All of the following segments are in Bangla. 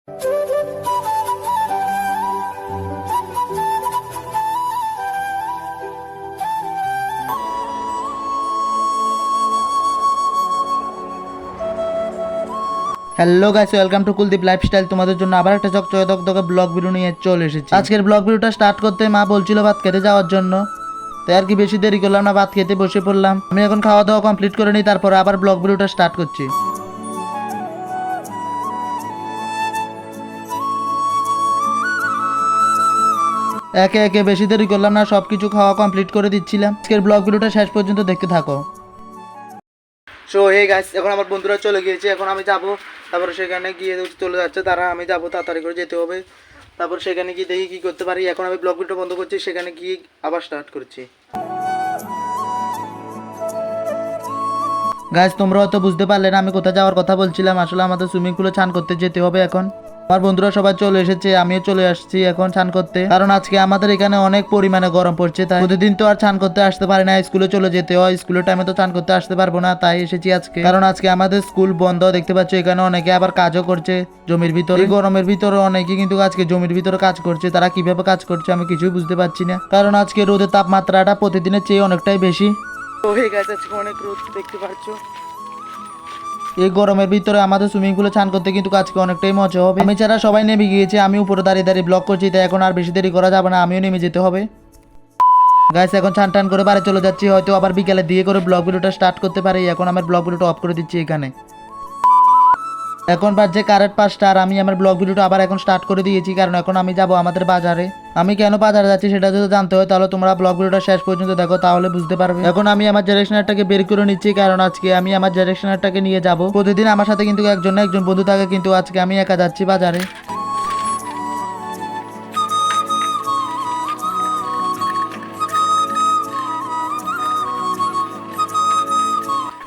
Hello guys, welcome to Kuldeep lifestyle. তোমাদের জন্য আবার একটা চকচকে ব্লগ ভিডিও নিয়ে চলে এসেছি। আজকের ব্লগ ভিডিওটা স্টার্ট করতে মা বলছিল ভাত খেতে যাওয়ার জন্য, তাই আর কি বেশি দেরি করলাম না, ভাত খেতে বসে পড়লাম। আমি এখন খাওয়া দাওয়া কমপ্লিট করে নিই, তারপরে আবার ব্লগ ভিডিওটা স্টার্ট করছি। একে একে বেশি দেরি করলাম না, সবকিছু খাওয়া কমপ্লিট করে দিচ্ছিলাম। আজকের ব্লগ ভিডিওটা শেষ পর্যন্ত দেখতে থাকো। সো হে গাইস, এখন আমার বন্ধুরা চলে গিয়েছে, এখন আমি যাব। তারপরে সেখানে গিয়ে চলে যাচ্ছে তারা, আমি যাব, তাড়াতাড়ি করে যেতে হবে। তারপর সেখানে গিয়ে দেখি কী করতে পারি। এখন আমি ব্লগ ভিডিও বন্ধ করছি, সেখানে গিয়ে আবার স্টার্ট করছি। গাইস, তোমরা হয়তো বুঝতে পারলে না আমি কোথায় যাওয়ার কথা বলছিলাম। আসলে আমাদের সুইমিং পুলে স্নান করতে যেতে হবে এখন। আমার বন্ধুরা সবাই চলে এসেছে, আমিও চলে আসছি এখন স্নান করতে, কারণ আজকে আমাদের এখানে অনেক পরিমাণে গরম পড়ছে। তাই প্রতিদিন তো আর স্নান করতে আসতে পারি না, স্কুলে চলে যেতে হয়। স্কুলের টাইমে তো স্নান করতে আসতে পারবো না, তাই এসেছি আজকে। কারণ আজকে আমাদের স্কুল বন্ধ, দেখতে পাচ্ছ এখানে অনেকে আবার কাজও করছে জমির ভিতরে। গরমের ভিতরে অনেকে কিন্তু আজকে জমির ভিতরে কাজ করছে। তারা কিভাবে কাজ করছে আমি কিছুই বুঝতে পারছি না, কারণ আজকে রোদের তাপমাত্রাটা প্রতিদিনের চেয়ে অনেকটাই বেশি। তো হয়ে গেছে, আজকে অনেক রোদ দেখতে পাচ্ছ। এই গরমের ভিতরে আমাদের সুইমিং পুলে স্নান করতে কিন্তু আজকে অনেকটাই মজা হবে। আমি ছাড়া সবাই নেমে গিয়েছে, আমি উপরে দাঁড়িয়ে দাঁড়িয়ে ব্লগ করছি, তাই এখন আর বেশি দেরি করা যাবে না, আমিও নেমে যেতে হবে। গাইস, এখন স্নান টান করে বাড়ি চলে যাচ্ছি, হয়তো আবার বিকেলে দিয়ে করে ব্লগ ভিডিওটা স্টার্ট করতে পারি। এখন আমার ব্লগ ভিডিওটা অফ করে দিচ্ছি এখানে। এখন বাজছে কারেক্ট 5টা, আর আমি আমার ব্লগ ভিডিওটা আবার এখন স্টার্ট করে দিয়েছি, কারণ এখন আমি যাব আমাদের বাজারে। আমি কেন বাজারে যাচ্ছি সেটা যদি জানতে হয় তাহলে তোমরা ব্লগ ভিডিওটা শেষ পর্যন্ত দেখো, তাহলে বুঝতে পারবে। এখন আমি আমার জেনারেশনারটাকে বের করে নিচ্ছি, কারণ আজকে আমি আমার জেনারেশনারটাকে নিয়ে যাব। প্রতিদিন আমার সাথে কিন্তু একজন না একজন বন্ধু থাকে, কিন্তু আজকে আমি একা যাচ্ছি বাজারে।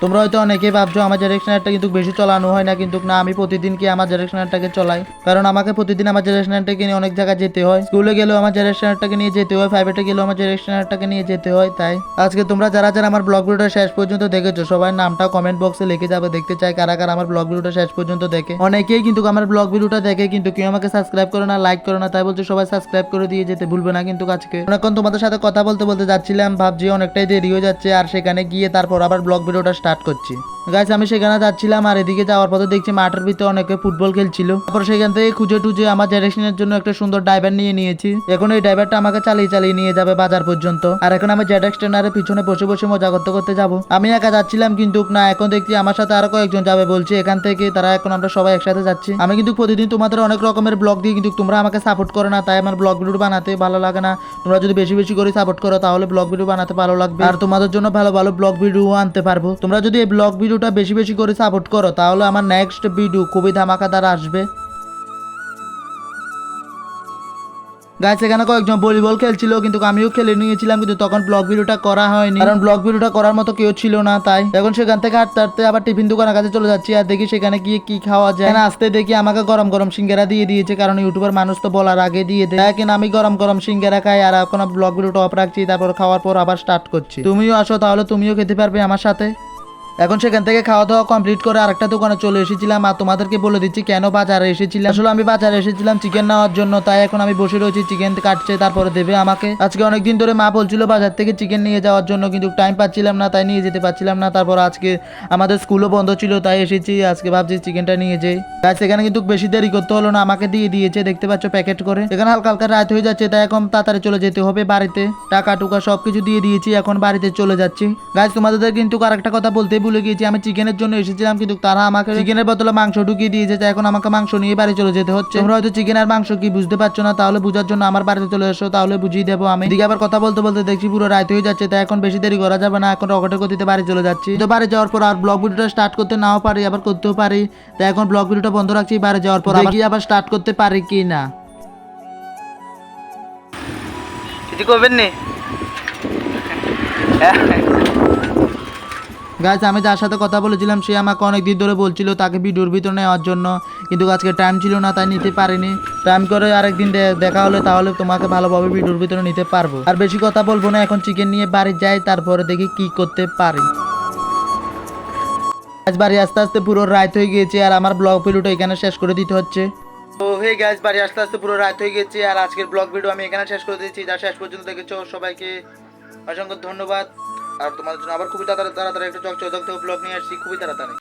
তোমরা হয়তো অনেকেই ভাবছো আমার জেনারেশনারটা কিন্তু বেশি চালানো হয় না, কিন্তু না, আমি প্রতিদিন কি আমার জেনারেশনারটাকে চলাই, কারণ আমাকে প্রতিদিন আমার জেনারেশনারটাকে নিয়ে অনেক জায়গায় যেতে হয়। স্কুলে গেলেও আমার জেনারেশনারটাকে নিয়ে যেতে হয়, প্রাইভেটে গেলেও আমার জেনারেশনারটাকে নিয়ে যেতে হয়। তাই আজকে তোমরা যারা যারা আমার ব্লগ ভিডিওটা শেষ পর্যন্ত দেখেছো, সবাই নামটা কমেন্ট বক্সে লিখে যাবে, দেখতে চাই কারা কারা আমার ব্লগ ভিডিওটা শেষ পর্যন্ত দেখে। অনেকেই কিন্তু আমার ব্লগ ভিডিওটা দেখে, কিন্তু কেউ আমাকে সাবস্ক্রাইব করে না, লাইক করে না, তাই বলছে সবাই সাবস্ক্রাইব করে দিয়ে যেতে ভুলবে না। কিন্তু আজকে অনেকক্ষণ তোমাদের সাথে কথা বলতে বলতে যাচ্ছিলাম, ভাবছি অনেকটাই দেরি হয়ে যাচ্ছে, আর সেখানে গিয়ে তারপর আবার ব্লগ ভিডিওটা স্টার্ট করছি। গাইস, আমি সেখানে যাচ্ছিলাম, আর এদিকে যাওয়ার পথে দেখছি মাঠের ভিতরে অনেকে ফুটবল খেলছিল। তারপর সেখান থেকে খুঁজে টুজে আমার জেনারেশনের জন্য একটা সুন্দর ড্রাইভার নিয়ে নিয়েছি। এখন এই ড্রাইভারটা আমাকে চালিয়ে চালিয়ে নিয়ে যাবে বাজার পর্যন্ত, আর এখন আমি জেড এক্সটেন্ডারের পিছনে বসে বসে মজা করতে করতে যাবো। আমি একা যাচ্ছিলাম, কিন্তু না, এখন দেখছি আমার সাথে আরো কয়েকজন যাবে বলছে এখান থেকে, তারা এখন আমরা সবাই একসাথে যাচ্ছি। আমি কিন্তু প্রতিদিন তোমাদের অনেক রকমের ব্লগ দিই, কিন্তু তোমরা আমাকে সাপোর্ট করো না, তাই আমার ব্লগ ভিডিও বানাতে ভালো লাগে না। তোমরা যদি বেশি বেশি করে সাপোর্ট করো তাহলে ব্লগ ভিডিও বানাতে ভালো লাগবে, আর তোমাদের জন্য ভালো ভালো ব্লগ ভিডিও আনতে পারবো। তোমরা যদি এই ব্লগ ভিডিওটা বেশি বেশি করে সাপোর্ট করো তাহলে আমার নেক্সট ভিডিও খুবই ধামাকাদার আসবে। গাইস, এখানে কয়েকজন ভলিবল খেলছিল, কিন্তু আমিও খেলে নিয়েছিলাম, কিন্তু তখন ব্লগ ভিডিওটা করা হয়নি, কারণ ব্লগ ভিডিওটা করার মতো কেউ ছিল না। তাই এখন সেখান থেকে হাঁটতে হাঁটতে আবার টিফিন দোকানের কাছে চলে যাচ্ছি, আর দেখি সেখানে গিয়ে কি খাওয়া যায়। আসতে দেখি আমাকে গরম গরম সিঙ্গারা দিয়ে দিয়েছে, কারণ ইউটিউবার মানুষ তো বলার আগে দিয়ে দেয়। কিন্তু আমি গরম গরম সিঙ্গারা খাই, আর এখন ব্লগ ভিডিওটা অফ রাখছি, তারপর খাওয়ার পর আবার স্টার্ট করছি। তুমিও আসো, তাহলে তুমিও খেতে পারবে আমার সাথে। এখন সেখান থেকে খাওয়া দাওয়া কমপ্লিট করে আরেকটা দোকানে চলে এসেছিলাম, আর তোমাদেরকে বলে দিচ্ছি কেন বাজারে এসেছিলাম। আসলে আমি বাজারে এসেছিলাম চিকেন নেওয়ার জন্য, তাই এখন আমি বসে রয়েছি, চিকেন কাটছে, তারপরে দেবে আমাকে। আজকে অনেকদিন ধরে মা বলছিল বাজার থেকে চিকেন নিয়ে যাওয়ার জন্য, কিন্তু টাইম পাচ্ছিলাম না, তাই নিয়ে যেতে পারছিলাম না। তারপর আজকে আমাদের স্কুলও বন্ধ ছিল, তাই এসেছি। আজকে ভাবছি চিকেনটা নিয়ে যাই। গাছ, এখানে কিন্তু বেশি দেরি করতে হলো না, আমাকে দিয়ে দিয়েছে, দেখতে পাচ্ছ প্যাকেট করে। এখানে হালকা হালকা রাত হয়ে যাচ্ছে, তাই এখন তাড়াতাড়ি চলে যেতে হবে বাড়িতে। টাকা টুকা সবকিছু দিয়ে দিয়েছি, এখন বাড়িতে চলে যাচ্ছি। গাছ, তোমাদের কিন্তু আরেকটা কথা বলতে ভুলে গিয়েছি, আমি চিকেনের জন্য এসেছিলাম, কিন্তু তারা আমাকে চিকেনের বদলে মাংস ঢুকিয়ে দিয়েছে, তাই এখন আমাকে মাংস নিয়ে বাড়ি চলে যেতে হচ্ছে। তোমরা হয়তো চিকেন আর মাংস কি বুঝতে পারছো না, তাহলে বুঝার জন্য আমার বাড়িতে চলে এসো, তাহলে বুঝিয়ে দেবো আমি। এদিকে আবার কথা বলতে বলতে দেখছি পুরো রাত হয়ে যাচ্ছে, তাই এখন বেশি দেরি করা যাবে না, এখন রকেটের গতিতে বাড়ি চলে যাচ্ছি। তো বাড়ি যাওয়ার পর আর ব্লগ ভিডিওটা স্টার্ট করতে নাও পারি, আবার করতেও পারি, তাই এখন ব্লগ ভিডিওটা বন্ধ রাখছি। বাড়ি যাওয়ার পর আবার স্টার্ট করতে পারি কি না কিছু করবেন নি। গাইস, আমি যার সাথে কথা বলেছিলাম সে আমাকে অনেক দিন ধরে বলছিল তাকে ভিডিওর ভিতরে নেওয়ার জন্য, কিন্তু আজকে টাইম ছিল না, তাই নিতে পারিনি। টাইম করে আরেকদিন দেখা হলে তাহলে তোমাকে ভালোভাবে ভিডিওর ভিতরে নিতে পারবো। আর বেশি কথা বলবো না, এখন চিকেন নিয়ে বাড়ি যাই, তারপরে দেখি কি করতে পারি। আজ বাড়ি আস্তে আস্তে পুরো রাত হয়ে গিয়েছে, আর আমার ব্লগ ভিডিওটা এখানে শেষ করে দিতে হচ্ছে। তো হে গাইস, বাড়ি আস্তে আস্তে পুরো রাত হয়ে গেছে, আর আজকের ব্লগ ভিডিও আমি এখানে শেষ করে দিচ্ছি। যা শেষ পর্যন্ত দেখেছো সবাইকে অসংখ্য ধন্যবাদ। আর তোমাদের জন্য আবার খুবই তাড়াতাড়ি একটা চকচক ব্লগ নিয়ে আসছি, খুবই তাড়াতাড়ি।